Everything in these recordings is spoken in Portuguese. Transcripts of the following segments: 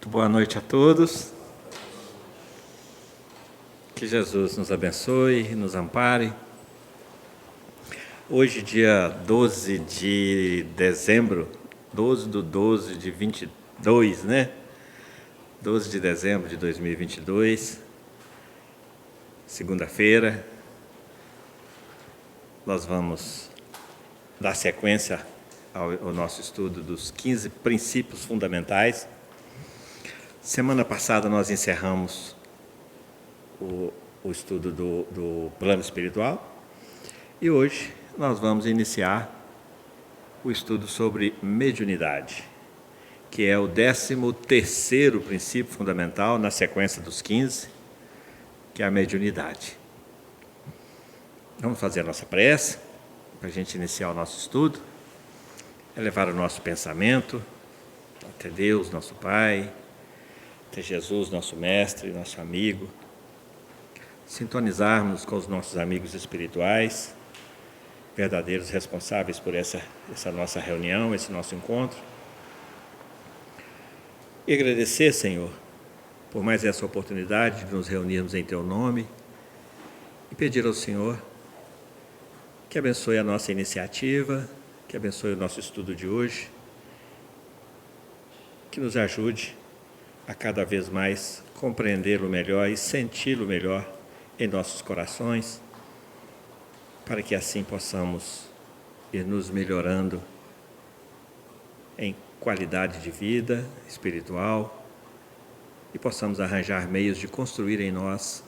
Boa noite a todos. Que Jesus nos abençoe e nos ampare. Hoje, dia 12 de dezembro, 12 de 22, né? 12 de dezembro de 2022, segunda-feira, nós vamos dar sequência ao nosso estudo dos 15 princípios fundamentais. Semana passada nós encerramos o estudo do plano espiritual e hoje nós vamos iniciar o estudo sobre mediunidade, que é o 13º princípio fundamental na sequência dos 15, que é a mediunidade. Vamos fazer a nossa prece para a gente iniciar o nosso estudo, elevar o nosso pensamento até Deus, nosso Pai, até Jesus, nosso mestre, nosso amigo, sintonizarmos com os nossos amigos espirituais, verdadeiros responsáveis por essa nossa reunião, esse nosso encontro, e agradecer, Senhor, por mais essa oportunidade de nos reunirmos em Teu nome e pedir ao Senhor que abençoe a nossa iniciativa, que abençoe o nosso estudo de hoje, que nos ajude a cada vez mais compreendê-lo melhor e senti-lo melhor em nossos corações, para que assim possamos ir nos melhorando em qualidade de vida espiritual e possamos arranjar meios de construir em nós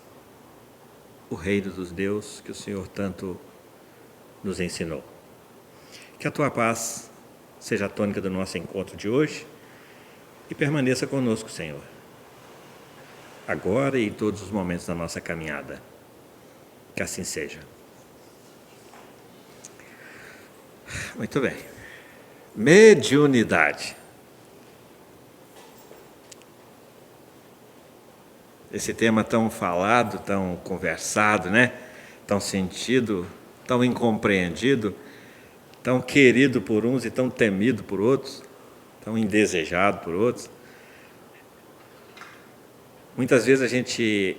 o reino dos Deus que o Senhor tanto nos ensinou. Que a Tua paz seja a tônica do nosso encontro de hoje e permaneça conosco, Senhor, agora e em todos os momentos da nossa caminhada. Que assim seja. Muito bem. Mediunidade. Esse tema tão falado, tão conversado, né? Tão sentido, tão incompreendido, tão querido por uns e tão temido por outros, tão indesejado por outros. Muitas vezes a gente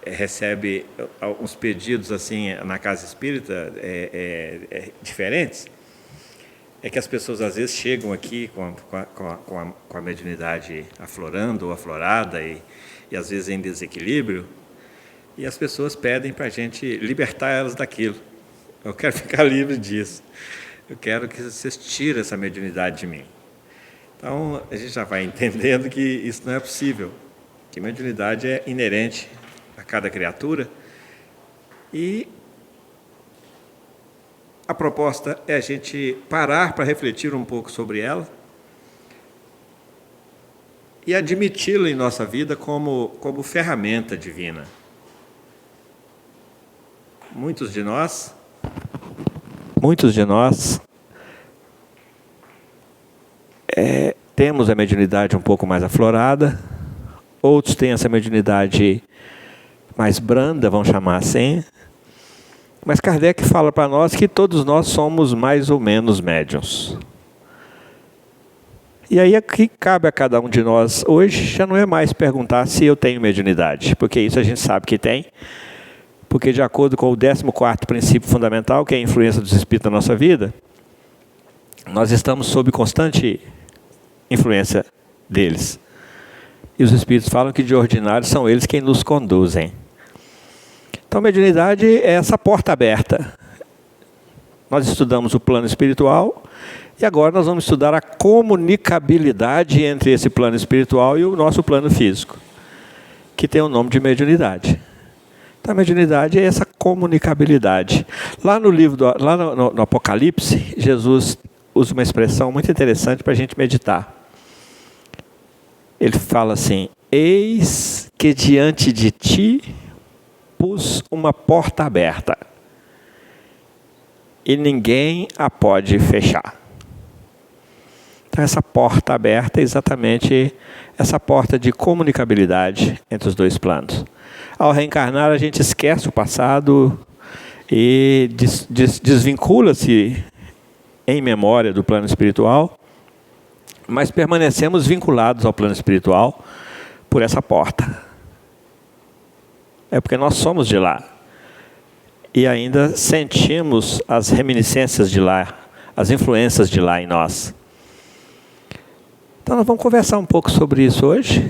recebe alguns pedidos assim na casa espírita diferentes. É que as pessoas às vezes chegam aqui com a mediunidade aflorando ou aflorada e às vezes em desequilíbrio, e as pessoas pedem para a gente libertar elas daquilo. Eu quero ficar livre disso. Eu quero que vocês tirem essa mediunidade de mim. Então, a gente já vai entendendo que isso não é possível, que mediunidade é inerente a cada criatura e a proposta é a gente parar para refletir um pouco sobre ela e admiti-la em nossa vida como ferramenta divina. Muitos de nós temos a mediunidade um pouco mais aflorada, outros têm essa mediunidade mais branda, vamos chamar assim, mas Kardec fala para nós que todos nós somos mais ou menos médiuns. E aí aqui cabe a cada um de nós hoje já não é mais perguntar se eu tenho mediunidade, porque isso a gente sabe que tem, porque de acordo com o 14º princípio fundamental, que é a influência dos espíritos na nossa vida, nós estamos sob constante influência deles. E os espíritos falam que de ordinário são eles quem nos conduzem. Então, a mediunidade é essa porta aberta. Nós estudamos o plano espiritual e agora nós vamos estudar a comunicabilidade entre esse plano espiritual e o nosso plano físico, que tem o nome de mediunidade. Então, a mediunidade é essa comunicabilidade. Lá no livro, no Apocalipse, Jesus usa uma expressão muito interessante para a gente meditar. Ele fala assim: eis que diante de ti pus uma porta aberta e ninguém a pode fechar. Então essa porta aberta é exatamente essa porta de comunicabilidade entre os dois planos. Ao reencarnar, a gente esquece o passado e desvincula-se em memória do plano espiritual, mas permanecemos vinculados ao plano espiritual por essa porta. É porque nós somos de lá e ainda sentimos as reminiscências de lá, as influências de lá em nós. Então nós vamos conversar um pouco sobre isso hoje.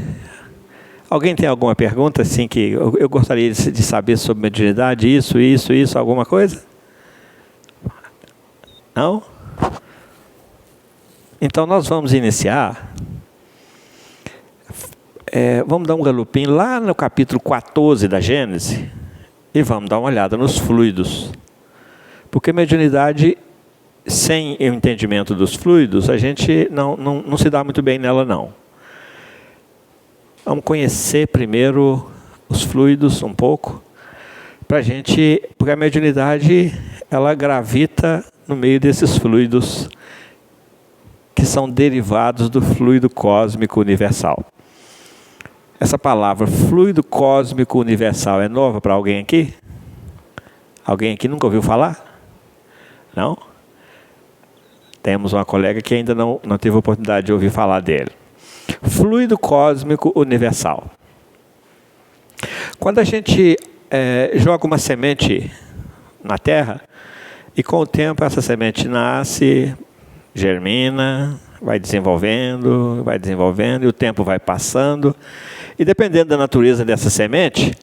Alguém tem alguma pergunta assim que eu gostaria de saber sobre mediunidade? Isso, alguma coisa? Não? Então nós vamos iniciar. Vamos dar um galopinho lá no capítulo 14 da Gênesis e vamos dar uma olhada nos fluidos. Porque mediunidade, sem o entendimento dos fluidos, a gente não se dá muito bem nela, não. Vamos conhecer primeiro os fluidos um pouco, porque a mediunidade, ela gravita no meio desses fluidos que são derivados do fluido cósmico universal. Essa palavra, fluido cósmico universal, é nova para alguém aqui? Alguém aqui nunca ouviu falar? Não? Temos uma colega que ainda não teve a oportunidade de ouvir falar dele. Fluido cósmico universal. Quando a gente joga uma semente na terra, e com o tempo essa semente nasce, germina, vai desenvolvendo, e o tempo vai passando, e dependendo da natureza dessa semente,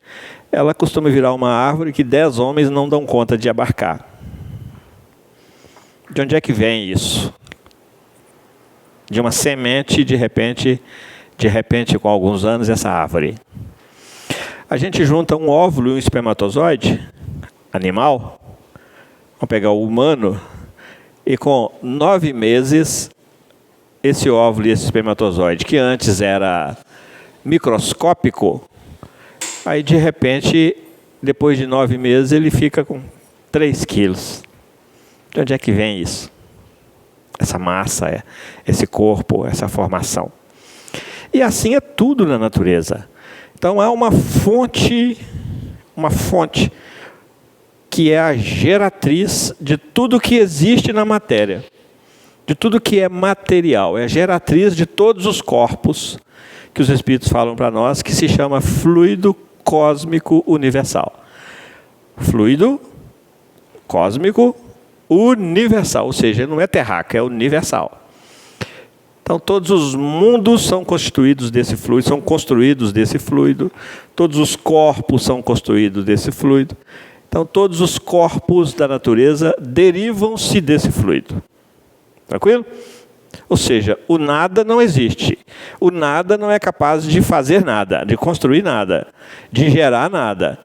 ela costuma virar uma árvore que 10 homens não dão conta de abarcar. De onde é que vem isso? De uma semente, de repente, com alguns anos, essa árvore. A gente junta um óvulo e um espermatozoide animal, vamos pegar o humano, e com 9 meses, esse óvulo e esse espermatozoide, que antes era microscópico, aí de repente, depois de 9 meses, ele fica com 3 quilos. De onde é que vem isso? Essa massa, esse corpo, essa formação. E assim é tudo na natureza. Então há uma fonte que é a geratriz de tudo que existe na matéria, de tudo que é material, é a geratriz de todos os corpos que os Espíritos falam para nós, que se chama fluido cósmico universal. Fluido cósmico universal, ou seja, não é terráqueo, é universal. Então todos os mundos são constituídos desse fluido, são construídos desse fluido, todos os corpos são construídos desse fluido. Então todos os corpos da natureza derivam-se desse fluido. Tranquilo? Ou seja, o nada não existe. O nada não é capaz de fazer nada, de construir nada, de gerar nada.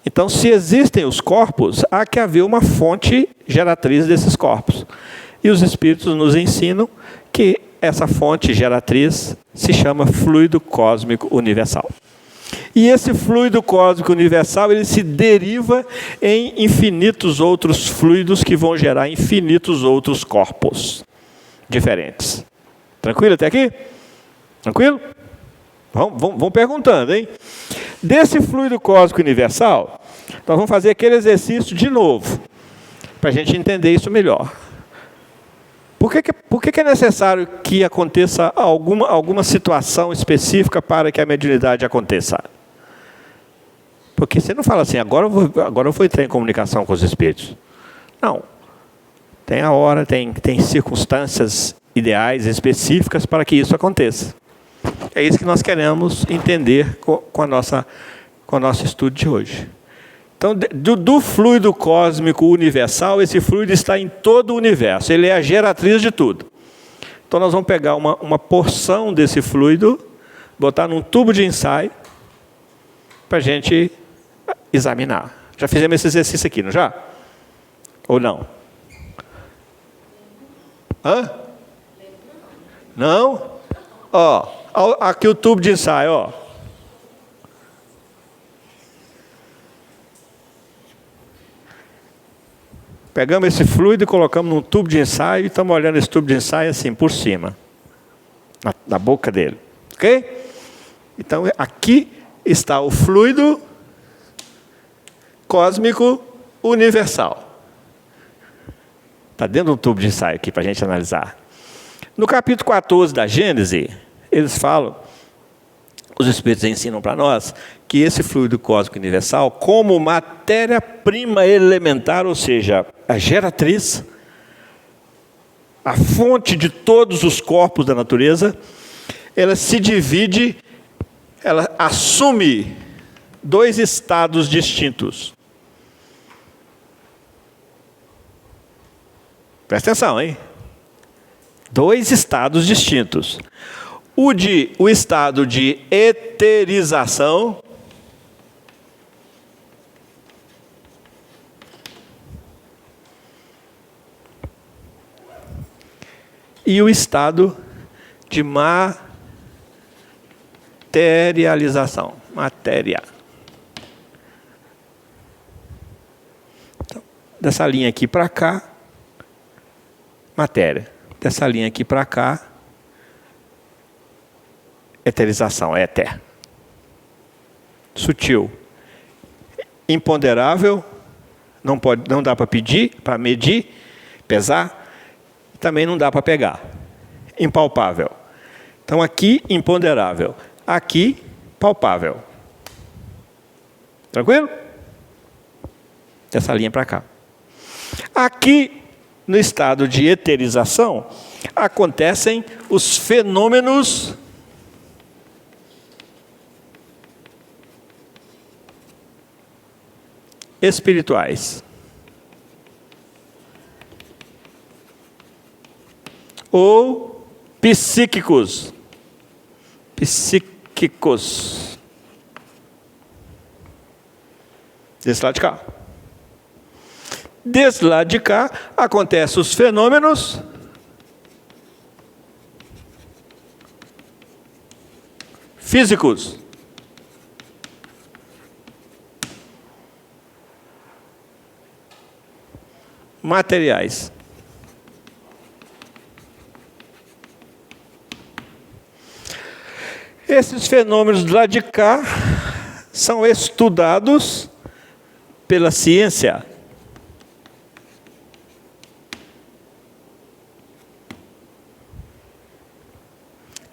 Então, se existem os corpos, há que haver uma fonte geratriz desses corpos. E os Espíritos nos ensinam que essa fonte geratriz se chama fluido cósmico universal. E esse fluido cósmico universal, ele se deriva em infinitos outros fluidos que vão gerar infinitos outros corpos diferentes. Tranquilo até aqui? Tranquilo? Vamos perguntando, hein? Desse fluido cósmico universal, nós vamos fazer aquele exercício de novo, para a gente entender isso melhor. Por que é necessário que aconteça alguma situação específica para que a mediunidade aconteça? Porque você não fala assim, agora eu vou entrar em comunicação com os Espíritos. Não. Tem a hora, tem circunstâncias ideais, específicas para que isso aconteça. É isso que nós queremos entender com o nosso estudo de hoje. Então, do fluido cósmico universal, esse fluido está em todo o universo. Ele é a geratriz de tudo. Então, nós vamos pegar uma porção desse fluido, botar num tubo de ensaio, para a gente examinar. Já fizemos esse exercício aqui, não já? Ou não? Hã? Não? Ó, aqui o tubo de ensaio, ó. Pegamos esse fluido e colocamos num tubo de ensaio e estamos olhando esse tubo de ensaio assim, por cima, na boca dele. Ok? Então, aqui está o fluido cósmico universal. Está dentro de um tubo de ensaio aqui para a gente analisar. No capítulo 14 da Gênesis, eles falam, os Espíritos ensinam para nós, que esse fluido cósmico universal, como matéria-prima elementar, ou seja, a geratriz, a fonte de todos os corpos da natureza, ela se divide, ela assume 2 estados distintos. Presta atenção, hein? 2 estados distintos. O estado de eterização e o estado de materialização. Matéria. Então, dessa linha aqui para cá, matéria. Dessa linha aqui para cá, eterização, éter. Sutil. Imponderável, não dá para pedir, para medir, pesar, também não dá para pegar. Impalpável. Então aqui, imponderável. Aqui, palpável. Tranquilo? Dessa linha para cá. Aqui, no estado de eterização, acontecem os fenômenos espirituais. Ou psíquicos. Psíquicos. Desse lado de cá. Desse lado de cá, acontecem os fenômenos físicos. Materiais. Esses fenômenos do lado de cá são estudados pela ciência.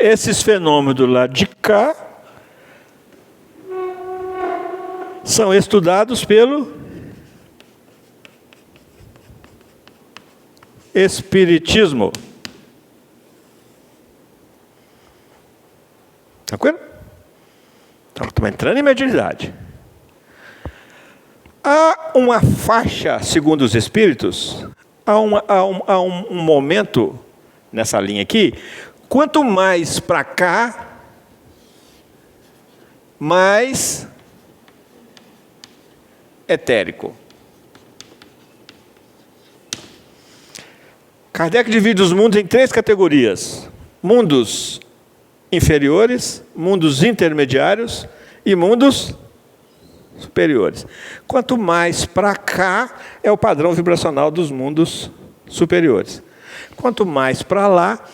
Esses fenômenos do lado de cá são estudados pelo Espiritismo. Tranquilo? Então, estamos entrando em mediunidade. Há uma faixa, segundo os Espíritos, há um momento nessa linha aqui. Quanto mais para cá, mais etérico. Kardec divide os mundos em 3 categorias: mundos inferiores, mundos intermediários e mundos superiores. Quanto mais para cá, é o padrão vibracional dos mundos superiores. Quanto mais para lá,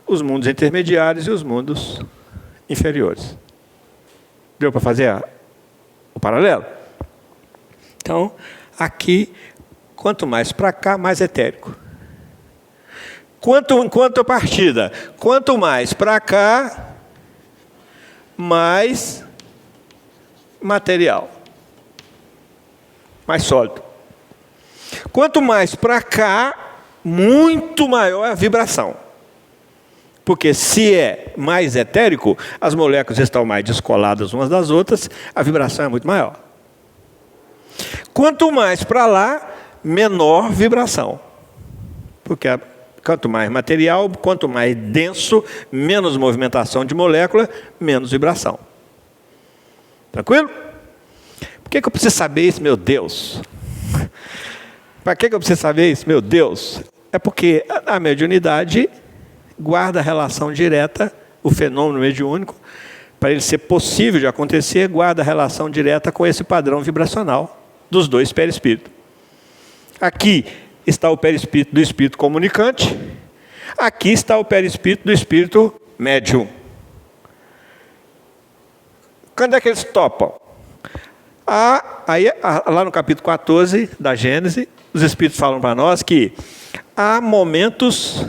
os mundos intermediários e os mundos inferiores. Deu para fazer o paralelo? Então, aqui, quanto mais para cá, mais etérico. Quanto a partida? Quanto mais para cá, mais material. Mais sólido. Quanto mais para cá, muito maior a vibração. Porque se é mais etérico, as moléculas estão mais descoladas umas das outras, a vibração é muito maior. Quanto mais para lá, menor vibração. Porque quanto mais material, quanto mais denso, menos movimentação de molécula, menos vibração. Tranquilo? Por que eu preciso saber isso, meu Deus? Para que eu preciso saber isso, meu Deus? É porque a mediunidade guarda a relação direta, o fenômeno mediúnico, para ele ser possível de acontecer, guarda a relação direta com esse padrão vibracional dos 2 perispíritos. Aqui está o perispírito do espírito comunicante. Aqui está o perispírito do espírito médium. Quando é que eles topam? Lá no capítulo 14 da Gênesis, os espíritos falam para nós que há momentos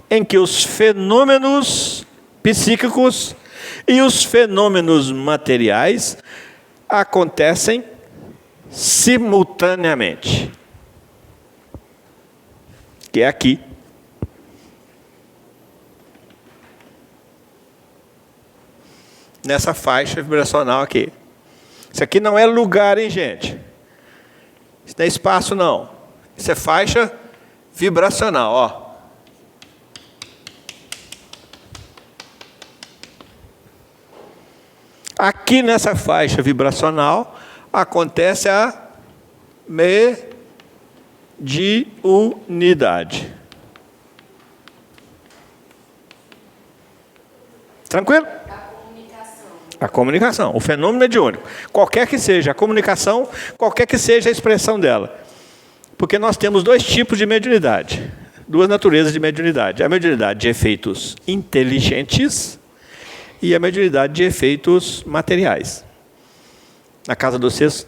em que os fenômenos psíquicos e os fenômenos materiais acontecem simultaneamente. Que é aqui. Nessa faixa vibracional aqui. Isso aqui não é lugar, hein, gente? Isso não é espaço, não. Isso é faixa vibracional, ó. Aqui nessa faixa vibracional acontece a mediunidade. Tranquilo? A comunicação, o fenômeno mediúnico. Qualquer que seja a comunicação, qualquer que seja a expressão dela. Porque nós temos dois tipos de mediunidade, duas naturezas de mediunidade. A mediunidade de efeitos inteligentes e a mediunidade de efeitos materiais. Na casa de vocês,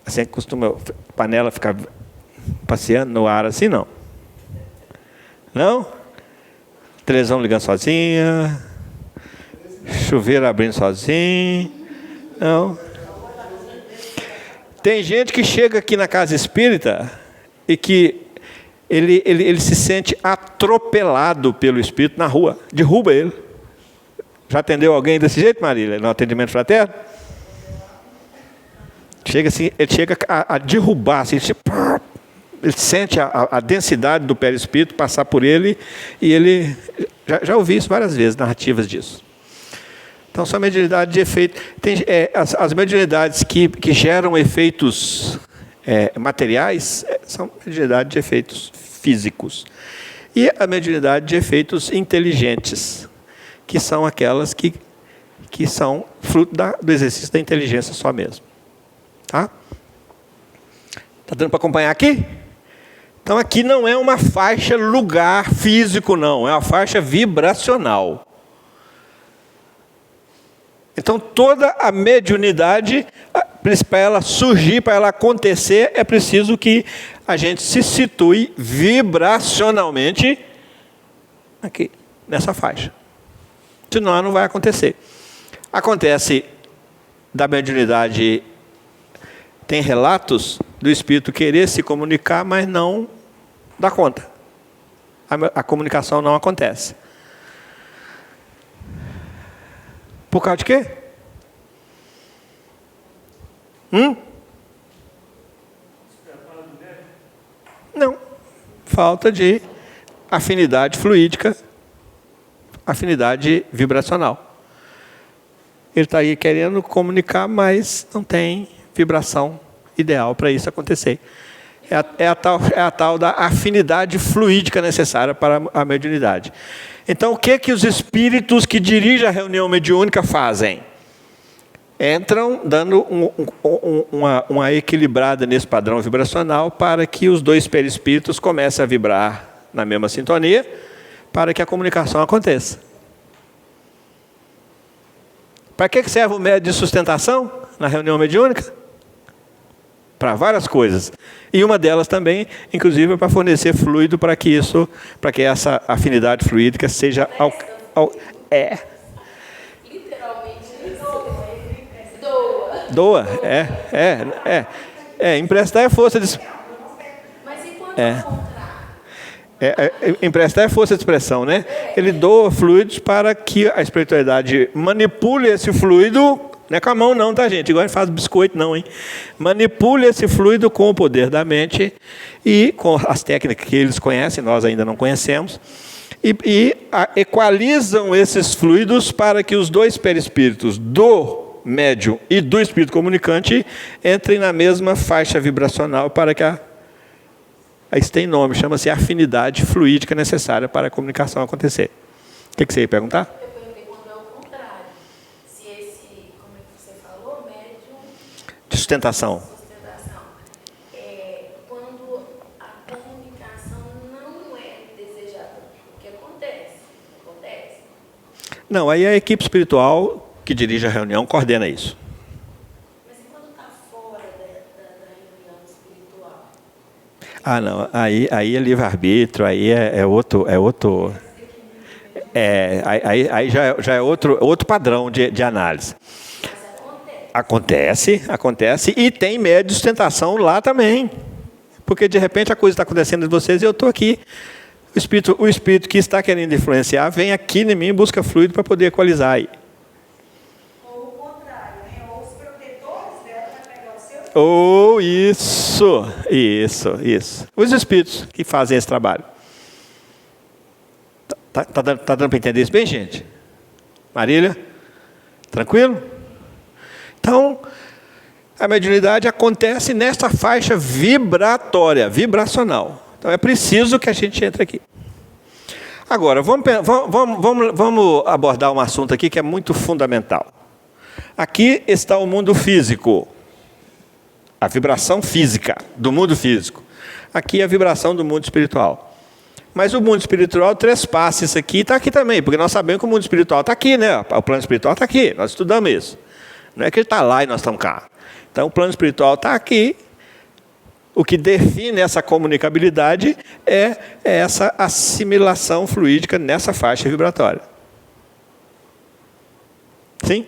assim, costuma a panela ficar passeando no ar assim, não? Não? Televisão ligando sozinha, chuveiro abrindo sozinho, não? Tem gente que chega aqui na casa espírita e que ele se sente atropelado pelo espírito na rua, derruba ele. Já atendeu alguém desse jeito, Marília, no atendimento fraterno? Chega assim, ele chega a derrubar, assim, ele sente a densidade do perispírito passar por ele, e ele, já ouvi isso várias vezes, narrativas disso. Então, só mediunidade de efeito. As mediunidades que geram efeitos materiais são mediunidade de efeitos físicos. E a mediunidade de efeitos inteligentes, que são aquelas que são fruto do exercício da inteligência só mesmo. Tá? Tá dando para acompanhar aqui? Então, aqui não é uma faixa lugar físico, não. É uma faixa vibracional. Então, toda a mediunidade, para ela surgir, para ela acontecer, é preciso que a gente se situe vibracionalmente aqui, nessa faixa. Senão, ela não vai acontecer. Acontece da mediunidade, tem relatos do espírito querer se comunicar, mas não dá conta. A comunicação não acontece. Por causa de quê? Não. Falta de afinidade fluídica, afinidade vibracional. Ele está aí querendo comunicar, mas não tem vibração ideal para isso acontecer. É a tal da afinidade fluídica necessária para a mediunidade. Então, o que os espíritos que dirigem a reunião mediúnica fazem? Entram dando uma equilibrada nesse padrão vibracional para que os dois perispíritos comecem a vibrar na mesma sintonia, para que a comunicação aconteça. Para que serve o médio de sustentação na reunião mediúnica? Para várias coisas. E uma delas também, inclusive, é para fornecer fluido para que essa afinidade fluídica seja literalmente doa. Emprestar é força de... Mas enquanto comprar? Emprestar é força de expressão, né? Ele doa fluidos para que a espiritualidade manipule esse fluido. Não é com a mão não, tá, gente? Igual a gente faz biscoito não, hein? Manipule esse fluido com o poder da mente e com as técnicas que eles conhecem, nós ainda não conhecemos, e equalizam esses fluidos para que os dois perispíritos do médium e do espírito comunicante entrem na mesma faixa vibracional para que isso tem nome, chama-se afinidade fluídica necessária para a comunicação acontecer. O que você ia perguntar? Sustentação. De sustentação. Quando Não, aí a equipe espiritual que dirige a reunião coordena isso. Mas e quando está fora da reunião espiritual? Ah, não, aí é livre-arbítrio, aí é outro... aí já é outro padrão de análise. Acontece, e tem médio de sustentação lá também. Porque de repente a coisa está acontecendo em vocês e eu estou aqui. O espírito que está querendo influenciar vem aqui em mim e busca fluido para poder equalizar aí. Ou o contrário, né? Ou os protetores dela vai pegar o seu. Ou isso. Os espíritos que fazem esse trabalho. Tá dando para entender isso bem, gente? Marília? Tranquilo? Então, a mediunidade acontece nessa faixa vibracional. Então, é preciso que a gente entre aqui. Agora, vamos abordar um assunto aqui que é muito fundamental. Aqui está o mundo físico. A vibração física do mundo físico. Aqui é a vibração do mundo espiritual. Mas o mundo espiritual trespassa isso aqui e está aqui também, porque nós sabemos que o mundo espiritual está aqui, né? O plano espiritual está aqui, nós estudamos isso. Não é que ele está lá e nós estamos cá. Então, o plano espiritual está aqui. O que define essa comunicabilidade é essa assimilação fluídica nessa faixa vibratória. Sim?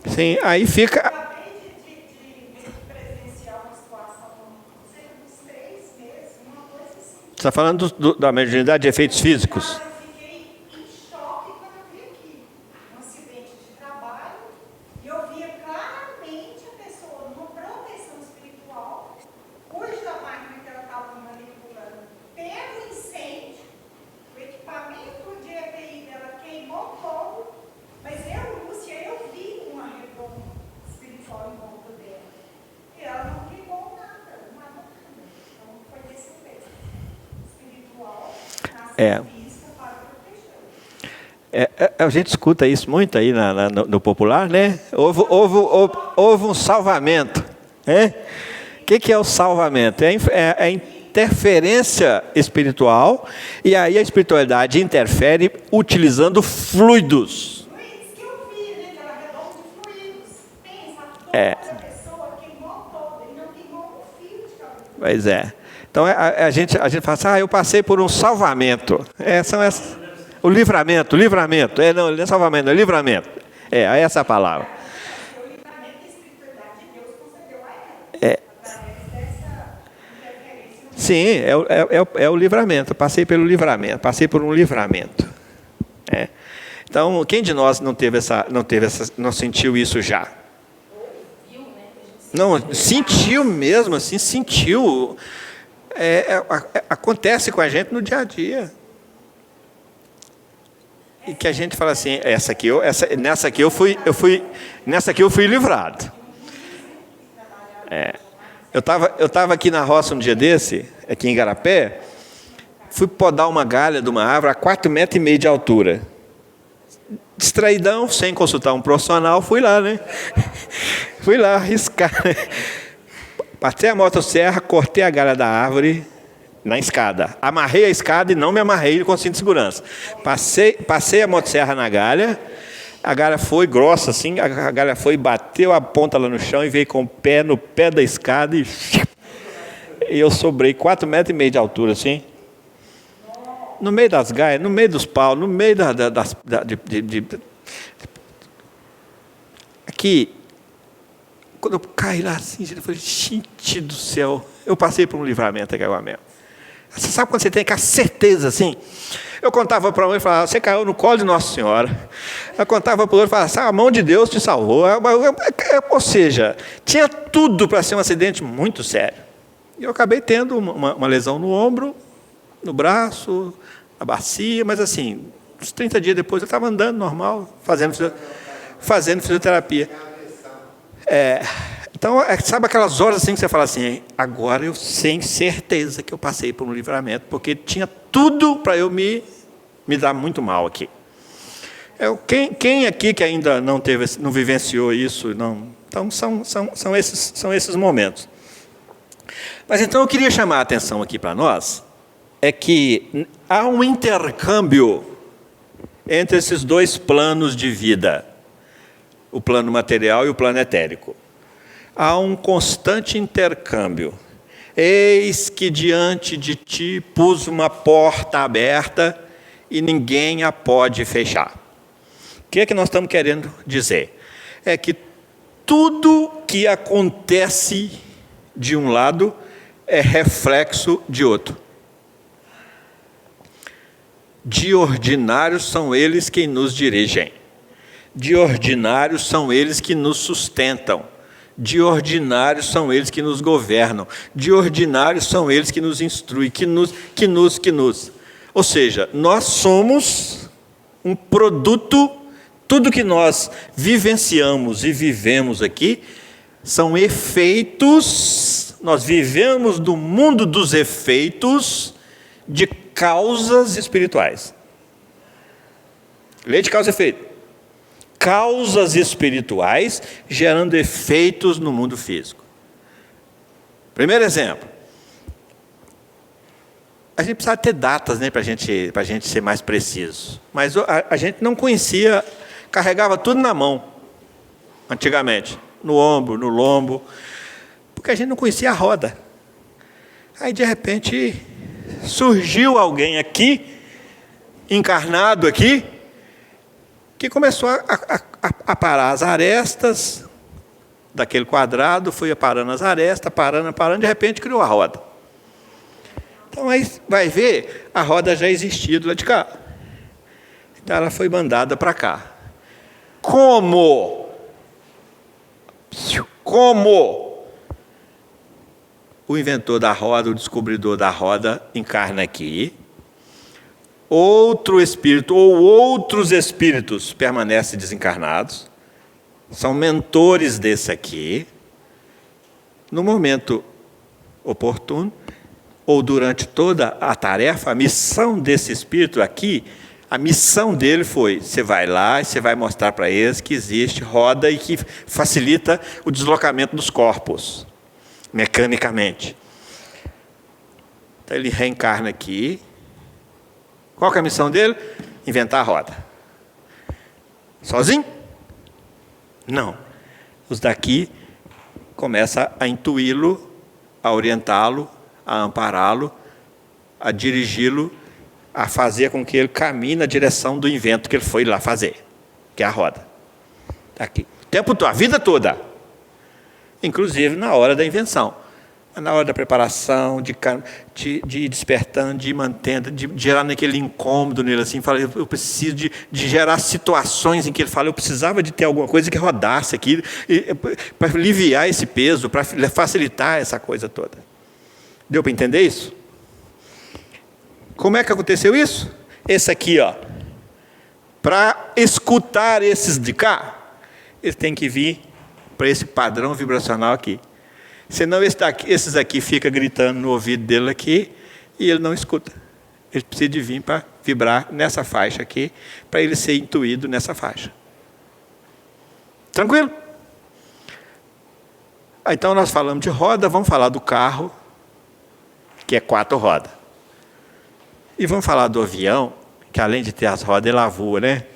Sim. Aí fica... Acabei de presenciar uma situação, cerca dos 3 meses, uma coisa assim. Você está falando da mediunidade de efeitos físicos? Cara, eu fiquei em choque quando eu vi aqui um acidente de trabalho e eu via claramente a pessoa numa proteção espiritual, cuja máquina que ela estava manipulando pelo incêndio, o equipamento de EPI dela queimou todo, mas Lúcia, eu vi uma redoma espiritual em volta dela. E ela não queimou nada. Então foi desse jeito. Espiritual, na física para proteger. A gente escuta isso muito aí no popular, né? Houve um salvamento. O que é o salvamento? É a interferência espiritual, e aí a espiritualidade interfere utilizando fluidos. Fluidos que eu vi, né? Aquela redoma de fluidos. Pensa, toda a pessoa queimou toda e não queimou um fio de cabelo. Pois é. Então a gente fala assim, eu passei por um salvamento. São essas. O livramento. Não é salvamento, é livramento. É essa a palavra. O livramento da espiritualidade de Deus concedeu a ela. Através dessa interferência. Sim, é o livramento. Eu passei pelo livramento. Passei por um livramento. Então, quem de nós não sentiu isso já? Não, sentiu mesmo, assim, sentiu. Acontece com a gente no dia a dia. E que a gente fala assim, nessa aqui eu fui livrado. Eu estava aqui na roça um dia desse, aqui em Igarapé, fui podar uma galha de uma árvore a 4,5 metros de altura. Distraidão, sem consultar um profissional, fui lá, né? Fui lá arriscar. Passei a motosserra, cortei a galha da árvore na escada. Amarrei a escada e não me amarrei com cinto de segurança. Passei a motosserra na galha. A galha foi grossa assim, a galha foi, bateu a ponta lá no chão e veio com o pé no pé da escada e eu sobrei 4,5 metros de altura, assim. No meio das gaias, no meio dos paus, no meio Aqui, quando eu caí lá assim, eu falei, gente do céu, eu passei por um livramento aqui agora mesmo. Você sabe quando você tem aquela certeza assim? Eu contava para um e falava, você caiu no colo de Nossa Senhora. Eu contava para o outro e falava, a mão de Deus te salvou. Ou seja, tinha tudo para ser um acidente muito sério. E eu acabei tendo uma lesão no ombro, no braço, na bacia, mas assim, uns 30 dias depois eu estava andando normal, fazendo fisioterapia. Então, sabe aquelas horas assim que você fala assim, agora eu tenho certeza que eu passei por um livramento, porque tinha tudo para eu me Me dá muito mal aqui. Quem aqui que ainda não vivenciou isso? Não? Então, são esses momentos. Mas então eu queria chamar a atenção aqui para nós, é que há um intercâmbio entre esses dois planos de vida, o plano material e o plano etérico. Há um constante intercâmbio. Eis que diante de ti pus uma porta aberta e ninguém a pode fechar. O que é que nós estamos querendo dizer? É que tudo que acontece de um lado é reflexo de outro. De ordinário são eles quem nos dirigem. De ordinário são eles que nos sustentam. De ordinário são eles que nos governam. De ordinário são eles que nos instruem, que nos. Ou seja, nós somos um produto, tudo que nós vivenciamos e vivemos aqui são efeitos, nós vivemos no mundo dos efeitos de causas espirituais. Lei de causa e efeito. Causas espirituais gerando efeitos no mundo físico. Primeiro exemplo. A gente precisava ter datas, né, para a gente ser mais preciso. Mas a gente não conhecia, carregava tudo na mão, antigamente. No ombro, no lombo, porque a gente não conhecia a roda. Aí, de repente, surgiu alguém encarnado aqui, que começou a parar as arestas daquele quadrado, foi parando as arestas, parando, de repente criou a roda. Então, aí vai ver, a roda já existia do lado de cá. Então, ela foi mandada para cá. Como o inventor da roda, o descobridor da roda, encarna aqui, outro espírito ou outros espíritos permanecem desencarnados, são mentores desse aqui, no momento oportuno, ou durante toda a tarefa, a missão desse espírito aqui, a missão dele foi, você vai lá e você vai mostrar para eles que existe roda e que facilita o deslocamento dos corpos, mecanicamente. Então ele reencarna aqui. Qual que é a missão dele? Inventar a roda. Sozinho? Não. Os daqui começam a intuí-lo, a orientá-lo, a ampará-lo, a dirigi-lo, a fazer com que ele caminhe na direção do invento que ele foi lá fazer, que é a roda. Está aqui. O tempo todo, a vida toda. Inclusive na hora da invenção. Na hora da preparação, de ir despertando, de ir mantendo, de gerar naquele incômodo nele, assim, fala, eu preciso de gerar situações em que ele fala, eu precisava de ter alguma coisa que rodasse aqui, para aliviar esse peso, para facilitar essa coisa toda. Deu para entender isso? Como é que aconteceu isso? Esse aqui, ó, para escutar esses de cá, ele tem que vir para esse padrão vibracional aqui. Senão esses aqui ficam gritando no ouvido dele aqui e ele não escuta. Ele precisa de vir para vibrar nessa faixa aqui, para ele ser intuído nessa faixa. Tranquilo? Então nós falamos de roda, vamos falar do carro, que é 4 rodas. E vamos falar do avião, que além de ter as rodas, ele voa, né?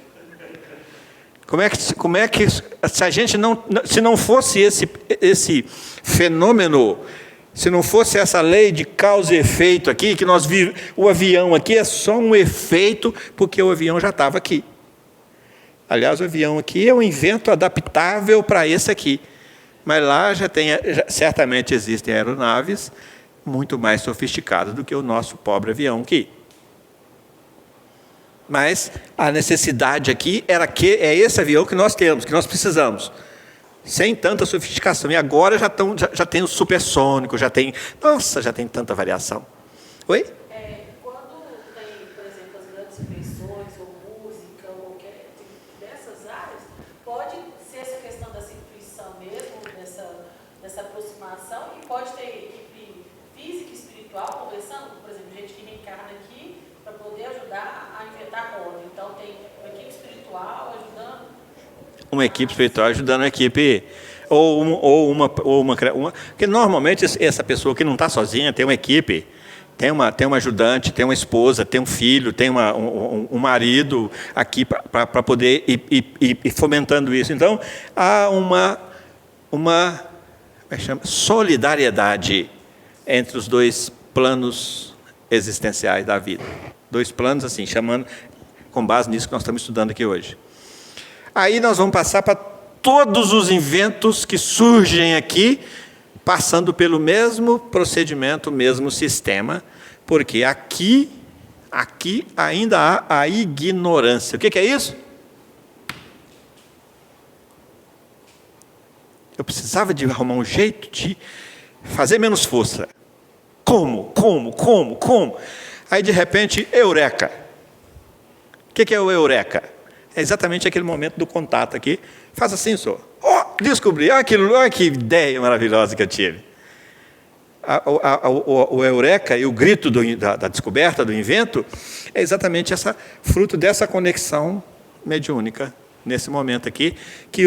Como é que se a gente se não fosse esse fenômeno, se não fosse essa lei de causa e efeito aqui, que o avião aqui é só um efeito, porque o avião já estava aqui. Aliás, o avião aqui é um invento adaptável para esse aqui. Mas lá certamente existem aeronaves muito mais sofisticadas do que o nosso pobre avião aqui. Mas a necessidade aqui é esse avião que nós temos, que nós precisamos, sem tanta sofisticação. E agora já tem o supersônico, já tem tanta variação. Oi? Quando tem, por exemplo, as grandes feições, ou música, ou qualquer dessas áreas, pode ser essa questão dessa intuição mesmo, dessa aproximação, e pode ter equipe física e espiritual conversando, por exemplo, gente que reencarna aqui para poder ajudar a inventar espiritual ajudando. Uma equipe espiritual ajudando a equipe, porque normalmente essa pessoa que não está sozinha tem uma equipe, tem uma ajudante, tem uma esposa, tem um filho, tem um marido aqui para poder ir fomentando isso. Então, há uma solidariedade entre os dois planos existenciais da vida. Dois planos, assim, chamando, com base nisso que nós estamos estudando aqui hoje. Aí nós vamos passar para todos os inventos que surgem aqui, passando pelo mesmo procedimento, o mesmo sistema, porque aqui ainda há a ignorância. O que é isso? Eu precisava de arrumar um jeito de fazer menos força. Como? Aí, de repente, eureka. O que é o eureka? É exatamente aquele momento do contato aqui. Faz assim, senhor. Descobri. Olha que ideia maravilhosa que eu tive. O eureka e o grito da descoberta, do invento, é exatamente fruto dessa conexão mediúnica, nesse momento aqui, que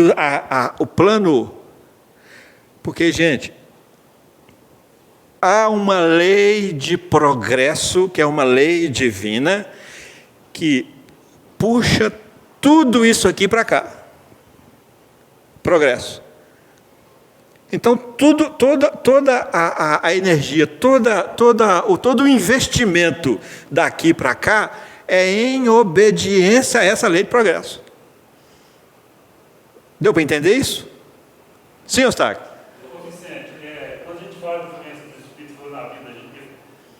o plano... Porque, gente, há uma lei de progresso, que é uma lei divina, que puxa tudo isso aqui para cá. Progresso. Então, toda a energia, todo o investimento daqui para cá é em obediência a essa lei de progresso. Deu para entender isso? Sim, Eustáquio? Vicente, quando a gente fala de influência dos espíritos na vida, a gente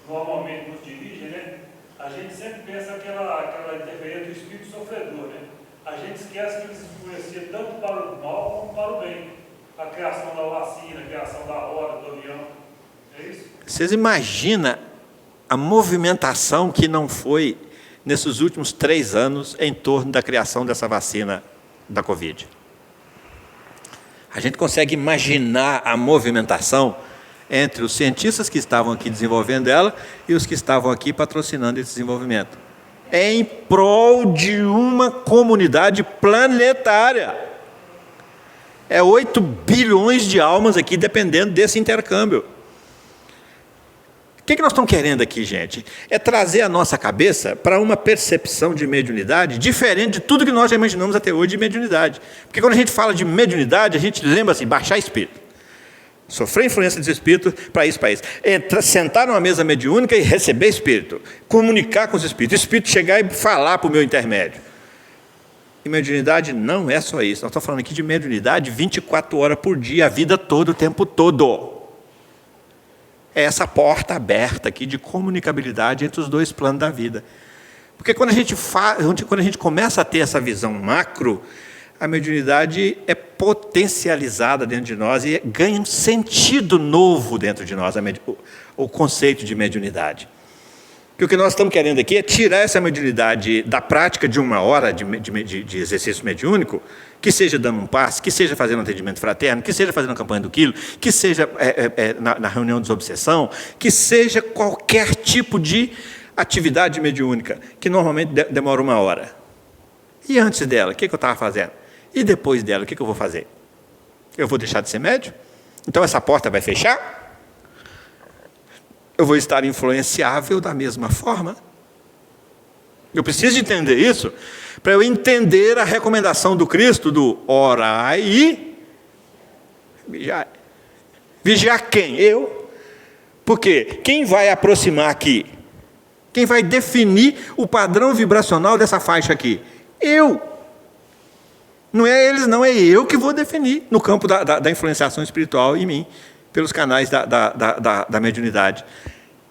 normalmente nos dirige, né? A gente sempre pensa aquela interferência do espírito sofredor, né? A gente esquece que eles influenciam tanto para o mal como para o bem. A criação da vacina, a criação da roda, do avião. É isso? Vocês imaginam a movimentação que não foi nesses últimos 3 anos em torno da criação dessa vacina da Covid? A gente consegue imaginar a movimentação entre os cientistas que estavam aqui desenvolvendo ela e os que estavam aqui patrocinando esse desenvolvimento, em prol de uma comunidade planetária. É 8 bilhões de almas aqui dependendo desse intercâmbio. O que nós estamos querendo aqui, gente? É trazer a nossa cabeça para uma percepção de mediunidade diferente de tudo que nós já imaginamos até hoje de mediunidade. Porque quando a gente fala de mediunidade, a gente lembra assim, baixar espírito. Sofrer influência dos espíritos para isso. Sentar numa mesa mediúnica e receber espírito. Comunicar com os espíritos. O espírito chegar e falar para o meu intermédio. E mediunidade não é só isso. Nós estamos falando aqui de mediunidade 24 horas por dia, a vida toda, o tempo todo. É essa porta aberta aqui de comunicabilidade entre os dois planos da vida. Porque quando a gente começa a ter essa visão macro, a mediunidade é potencializada dentro de nós e ganha um sentido novo dentro de nós, o conceito de mediunidade. Porque o que nós estamos querendo aqui é tirar essa mediunidade da prática de 1 hora de exercício mediúnico, que seja dando um passe, que seja fazendo um atendimento fraterno, que seja fazendo a campanha do quilo, que seja na reunião de desobsessão, que seja qualquer tipo de atividade mediúnica, que normalmente demora 1 hora. E antes dela, o que eu estava fazendo? E depois dela, o que eu vou fazer? Eu vou deixar de ser médium? Então essa porta vai fechar? Eu vou estar influenciável da mesma forma? Eu preciso entender isso para eu entender a recomendação do Cristo do orai e vigiai. Vigiar quem? Eu. Porque quem vai aproximar aqui? Quem vai definir o padrão vibracional dessa faixa aqui? Eu. Não é eles, não, é eu que vou definir no campo da influenciação espiritual em mim, pelos canais da mediunidade.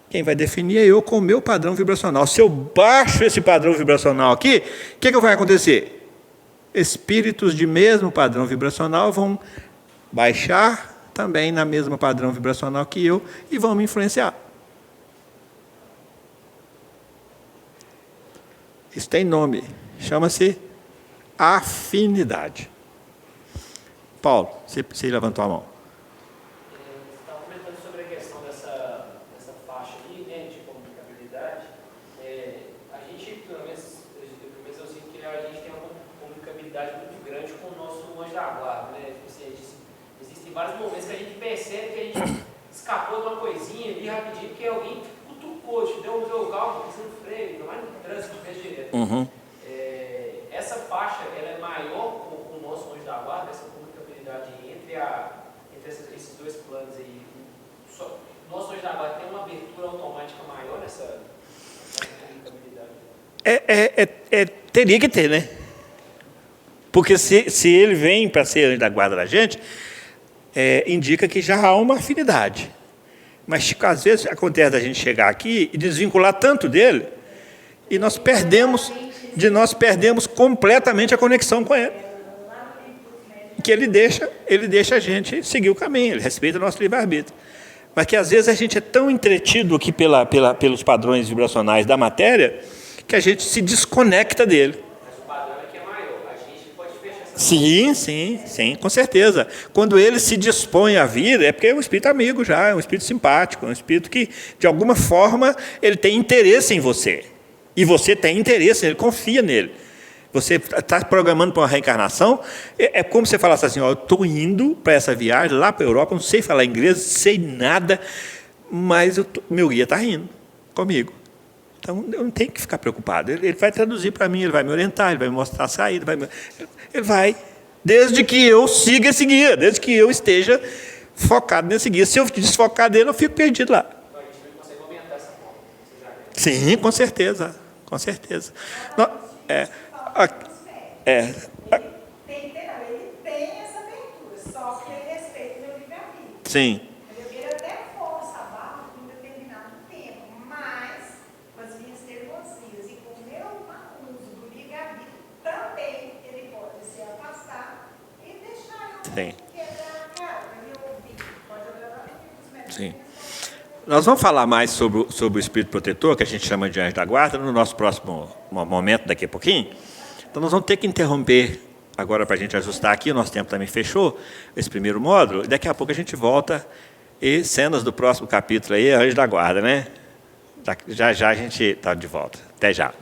Quem vai definir é eu com o meu padrão vibracional. Se eu baixo esse padrão vibracional aqui, o que vai acontecer? Espíritos de mesmo padrão vibracional vão baixar também na mesma padrão vibracional que eu e vão me influenciar. Isso tem nome, chama-se afinidade. Paulo, você levantou a mão. Você estava comentando sobre a questão dessa faixa aí, né, de comunicabilidade. A gente, pelo menos eu sinto que a gente tem uma intimidade muito grande com o nosso anjo da guarda, né? Tipo assim, existem vários momentos que a gente percebe que a gente escapou de uma coisinha ali rapidinho, porque alguém cutucou, te deu um calmo, pisando no freio, não é no trânsito, fez direto. Essa faixa, ela é maior com o nosso anjo da guarda, essa comunicabilidade entre esses dois planos aí. O nosso anjo da guarda tem uma abertura automática maior nessa comunicabilidade? Teria que ter, né? Porque se ele vem para ser anjo da guarda da gente, indica que já há uma afinidade. Mas às vezes acontece a gente chegar aqui e desvincular tanto dele, e nós perdemos completamente a conexão com ele. Que ele deixa a gente seguir o caminho, ele respeita o nosso livre-arbítrio. Mas que às vezes a gente é tão entretido aqui pelos padrões vibracionais da matéria, que a gente se desconecta dele. Mas o padrão aqui é maior, a gente pode fechar essa... Sim, com certeza. Quando ele se dispõe a vir, é porque é um espírito amigo já, é um espírito simpático, é um espírito que, de alguma forma, ele tem interesse em você. E você tem interesse, ele confia nele. Você está programando para uma reencarnação, é como você falasse assim, eu estou indo para essa viagem lá para a Europa, não sei falar inglês, não sei nada, mas meu guia está indo comigo. Então, eu não tenho que ficar preocupado. Ele vai traduzir para mim, ele vai me orientar, ele vai me mostrar a saída, ele vai, desde que eu siga esse guia, desde que eu esteja focado nesse guia. Se eu desfocar dele, eu fico perdido lá. Então, a gente não consegue aumentar essa forma. Sim, com certeza. Ele tem essa abertura, só que ele respeita o meu livre-arbítrio. Sim. Ele até força a barra por um determinado tempo, mas com as minhas teimosias e com o meu uso do livre-arbítrio, também ele pode se afastar e deixar eu Sim. quebrar a cara, para me ouvir. Pode olhar os médicos. Sim. Nós vamos falar mais sobre o espírito protetor, que a gente chama de anjo da guarda, no nosso próximo momento, daqui a pouquinho. Então, nós vamos ter que interromper agora para a gente ajustar aqui, o nosso tempo também fechou, esse primeiro módulo, e daqui a pouco a gente volta, e cenas do próximo capítulo aí, anjo da guarda, né? Já a gente está de volta. Até já.